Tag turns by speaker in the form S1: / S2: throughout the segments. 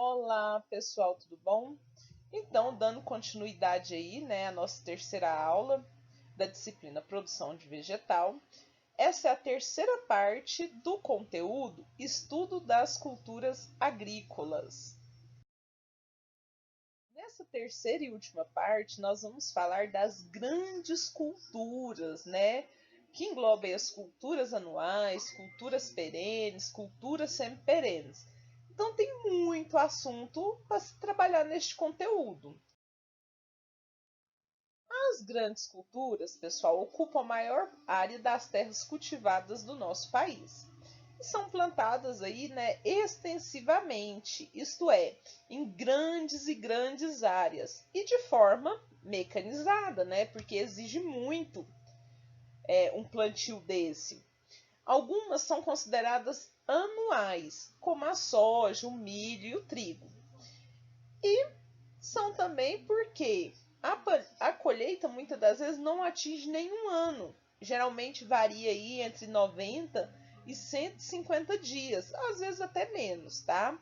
S1: Olá, pessoal, tudo bom? Então, dando continuidade aí, né, à nossa terceira aula da disciplina Produção de Vegetal. Essa é a terceira parte do conteúdo Estudo das Culturas Agrícolas. Nessa terceira e última parte, nós vamos falar das grandes culturas, né? Que engloba as culturas anuais, culturas perenes, culturas semiperenes. Então tem muito assunto para se trabalhar neste conteúdo. As grandes culturas, pessoal, ocupam a maior área das terras cultivadas do nosso país. E são plantadas aí, né, extensivamente, isto é, em grandes e grandes áreas e de forma mecanizada, né, porque exige muito um plantio desse. Algumas são consideradas anuais, como a soja, o milho e o trigo. E são também porque a colheita muitas das vezes não atinge nenhum ano. Geralmente varia aí entre 90 e 150 dias, às vezes até menos, tá?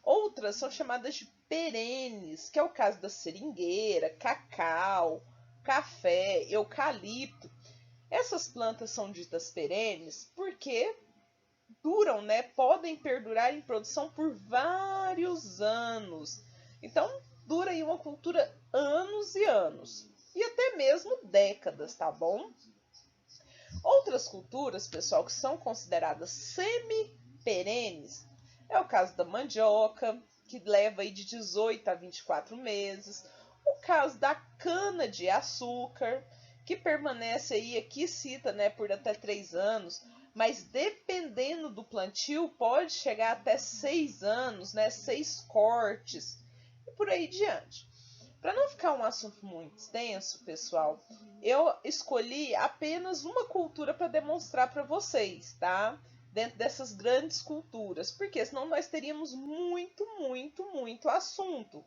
S1: Outras são chamadas de perenes, que é o caso da seringueira, cacau, café, eucalipto. Essas plantas são ditas perenes porque duram, né? Podem perdurar em produção por vários anos. Então, dura aí uma cultura anos e anos. E até mesmo décadas, tá bom? Outras culturas, pessoal, que são consideradas semi-perenes, é o caso da mandioca, que leva aí de 18 a 24 meses. O caso da cana de açúcar, que permanece aí, aqui cita, né, por até 3 anos, mas dependendo do plantio, pode chegar até 6 anos, né, 6 cortes, e por aí diante. Para não ficar um assunto muito extenso, pessoal, eu escolhi apenas uma cultura para demonstrar para vocês, tá? Dentro dessas grandes culturas, porque senão nós teríamos muito assunto.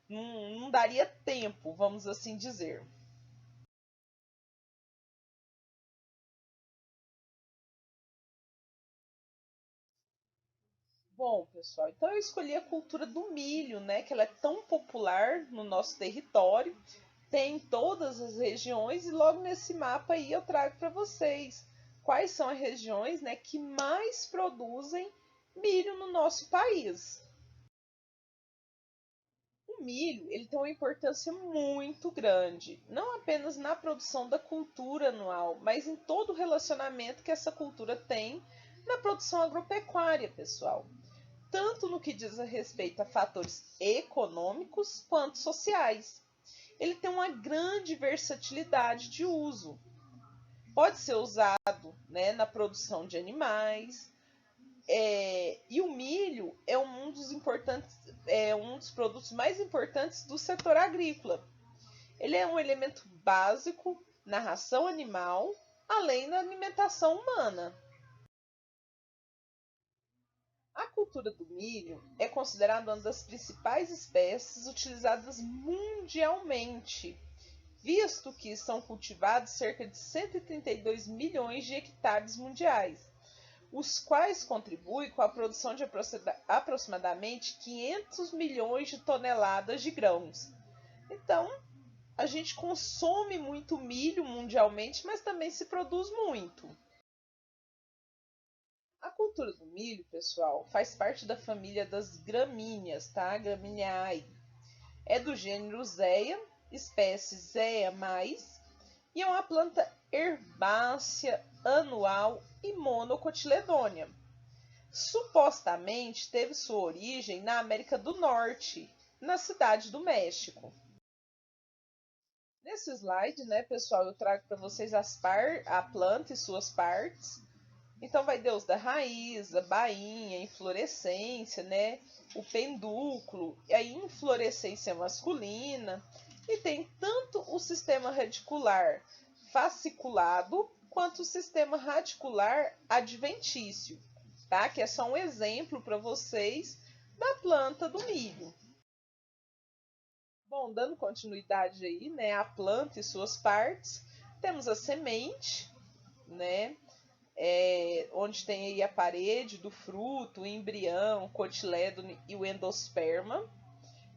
S1: Não daria tempo, vamos assim dizer. Bom, pessoal, então eu escolhi a cultura do milho, né? Que ela é tão popular no nosso território, tem em todas as regiões, e logo nesse mapa aí eu trago para vocês quais são as regiões, né, que mais produzem milho no nosso país. O milho, ele tem uma importância muito grande, não apenas na produção da cultura anual, mas em todo o relacionamento que essa cultura tem na produção agropecuária, pessoal. Tanto no que diz a respeito a fatores econômicos quanto sociais. Ele tem uma grande versatilidade de uso. Pode ser usado, né, na produção de animais. E o milho é um dos produtos mais importantes do setor agrícola. Ele é um elemento básico na ração animal, além da alimentação humana. A cultura do milho é considerada uma das principais espécies utilizadas mundialmente, visto que são cultivados cerca de 132 milhões de hectares mundiais, os quais contribuem com a produção de aproximadamente 500 milhões de toneladas de grãos. Então, a gente consome muito milho mundialmente, mas também se produz muito. A cultura do milho, pessoal, faz parte da família das gramíneas, tá? Gramineae. É do gênero Zea, espécie Zea mais, e é uma planta herbácea, anual e monocotiledônea. Supostamente teve sua origem na América do Norte, na cidade do México. Nesse slide, né, pessoal, eu trago para vocês a planta e suas partes. Então vai Deus da raiz, a bainha, a inflorescência, né? O pendúculo, e a inflorescência masculina. E tem tanto o sistema radicular fasciculado quanto o sistema radicular adventício, tá? Que é só um exemplo para vocês da planta do milho. Bom, dando continuidade aí, né? A planta e suas partes, temos a semente, né? onde tem aí a parede do fruto, o embrião, o cotilédone e o endosperma.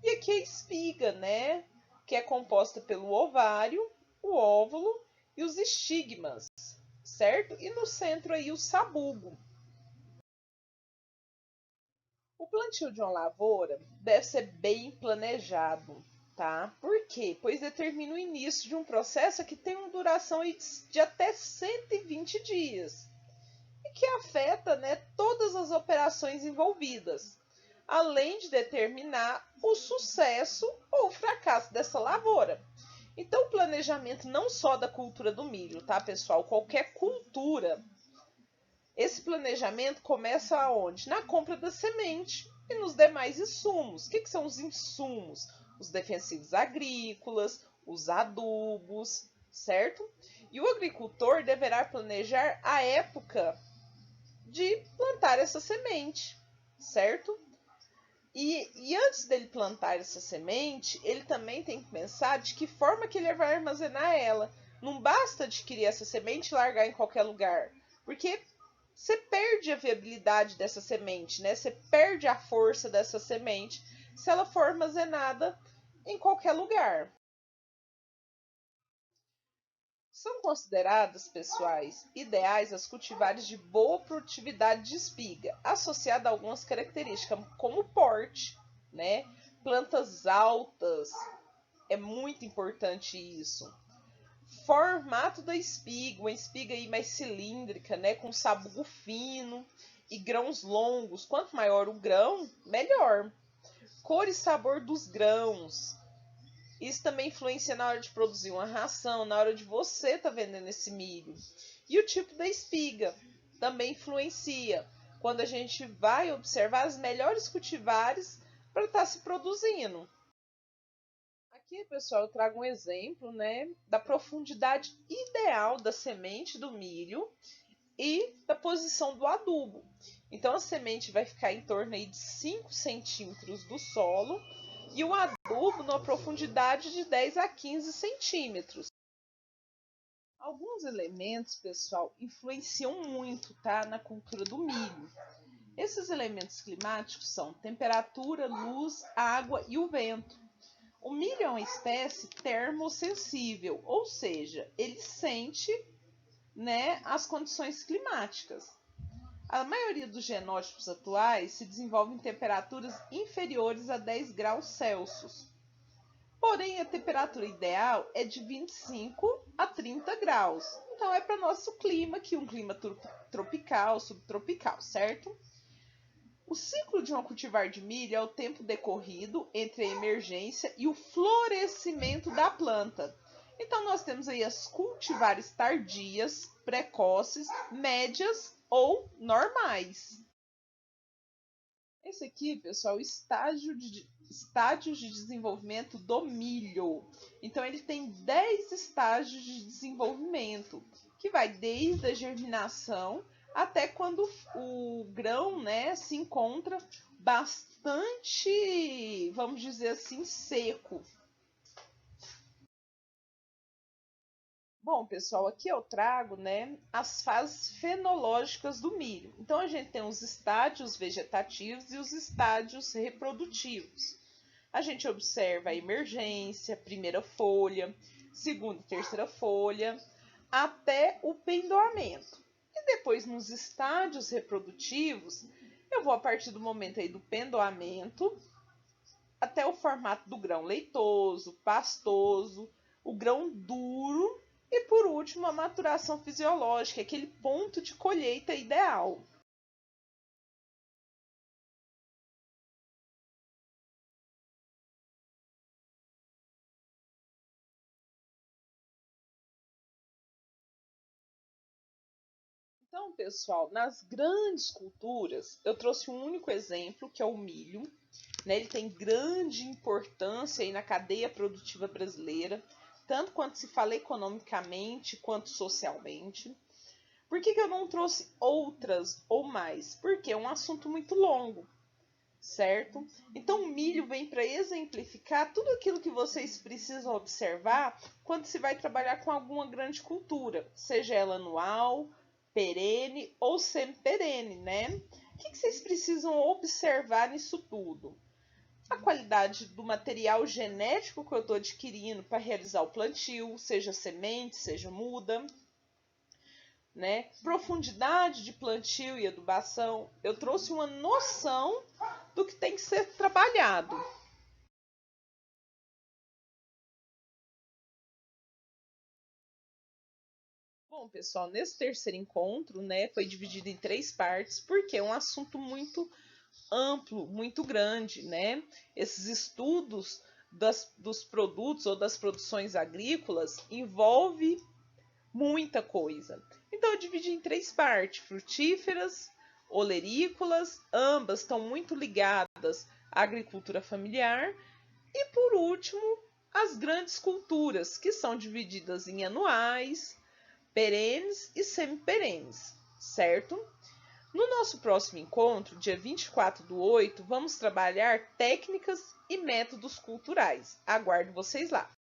S1: E aqui a espiga, né? Que é composta pelo ovário, o óvulo e os estigmas, certo? E no centro aí o sabugo. O plantio de uma lavoura deve ser bem planejado, tá? Por quê? Pois determina o início de um processo que tem uma duração de até 120 dias e que afeta, né, todas as operações envolvidas, além de determinar o sucesso ou o fracasso dessa lavoura. Então, o planejamento não só da cultura do milho, tá, pessoal? Qualquer cultura. Esse planejamento começa aonde? Na compra da semente e nos demais insumos. O que são os insumos? Os defensivos agrícolas, os adubos, certo? E o agricultor deverá planejar a época de plantar essa semente, certo? E antes dele plantar essa semente, ele também tem que pensar de que forma que ele vai armazenar ela. Não basta adquirir essa semente e largar em qualquer lugar, porque você perde a viabilidade dessa semente, né? Você perde a força dessa semente se ela for armazenada em qualquer lugar. São consideradas, pessoais, ideais as cultivares de boa produtividade de espiga, associada a algumas características, como porte, né? Plantas altas, é muito importante isso. Formato da espiga, uma espiga aí mais cilíndrica, né? Com sabugo fino e grãos longos. Quanto maior o grão, melhor. Cor e sabor dos grãos. Isso também influencia na hora de produzir uma ração, na hora de você estar vendendo esse milho. E o tipo da espiga também influencia quando a gente vai observar as melhores cultivares para estar se produzindo. Aqui, pessoal, eu trago um exemplo, né, da profundidade ideal da semente do milho e da posição do adubo. Então, a semente vai ficar em torno aí de 5 centímetros do solo e o adubo numa profundidade de 10 a 15 centímetros. Alguns elementos, pessoal, influenciam muito, tá, na cultura do milho. Esses elementos climáticos são temperatura, luz, água e o vento. O milho é uma espécie termossensível, ou seja, ele sente, né, as condições climáticas. A maioria dos genótipos atuais se desenvolve em temperaturas inferiores a 10 graus Celsius. Porém, a temperatura ideal é de 25 a 30 graus. Então, é para nosso clima, que é um clima tropical, subtropical, certo? O ciclo de uma cultivar de milho é o tempo decorrido entre a emergência e o florescimento da planta. Então, nós temos aí as cultivares tardias, precoces, médias ou normais. Esse aqui, pessoal, estágios de desenvolvimento do milho. Então, ele tem 10 estágios de desenvolvimento, que vai desde a germinação até quando o grão, né, se encontra bastante, vamos dizer assim, seco. Bom, pessoal, aqui eu trago, né, as fases fenológicas do milho. Então, a gente tem os estádios vegetativos e os estádios reprodutivos. A gente observa a emergência, primeira folha, segunda e terceira folha, até o pendoamento. E depois, nos estádios reprodutivos, eu vou a partir do momento aí do pendoamento até o formato do grão leitoso, pastoso, o grão duro e, por último, a maturação fisiológica, aquele ponto de colheita ideal. Então, pessoal, nas grandes culturas, eu trouxe um único exemplo, que é o milho. Né? Ele tem grande importância aí na cadeia produtiva brasileira, tanto quanto se fala economicamente quanto socialmente. Por que eu não trouxe outras ou mais? Porque é um assunto muito longo, certo? Então, o milho vem para exemplificar tudo aquilo que vocês precisam observar quando se vai trabalhar com alguma grande cultura, seja ela anual, perene ou semi-perene, né? O que vocês precisam observar nisso tudo? A qualidade do material genético que eu estou adquirindo para realizar o plantio, seja semente, seja muda, né? Profundidade de plantio e adubação. Eu trouxe uma noção do que tem que ser trabalhado. Bom, pessoal, nesse terceiro encontro, né, foi dividido em 3 partes, porque é um assunto muito amplo, muito grande, né? Esses estudos dos produtos ou das produções agrícolas envolve muita coisa. Então eu dividi em 3 partes: frutíferas, olerícolas, ambas estão muito ligadas à agricultura familiar, e por último, as grandes culturas, que são divididas em anuais, perenes e semi-perenes, certo? No nosso próximo encontro, dia 24/8, vamos trabalhar técnicas e métodos culturais. Aguardo vocês lá!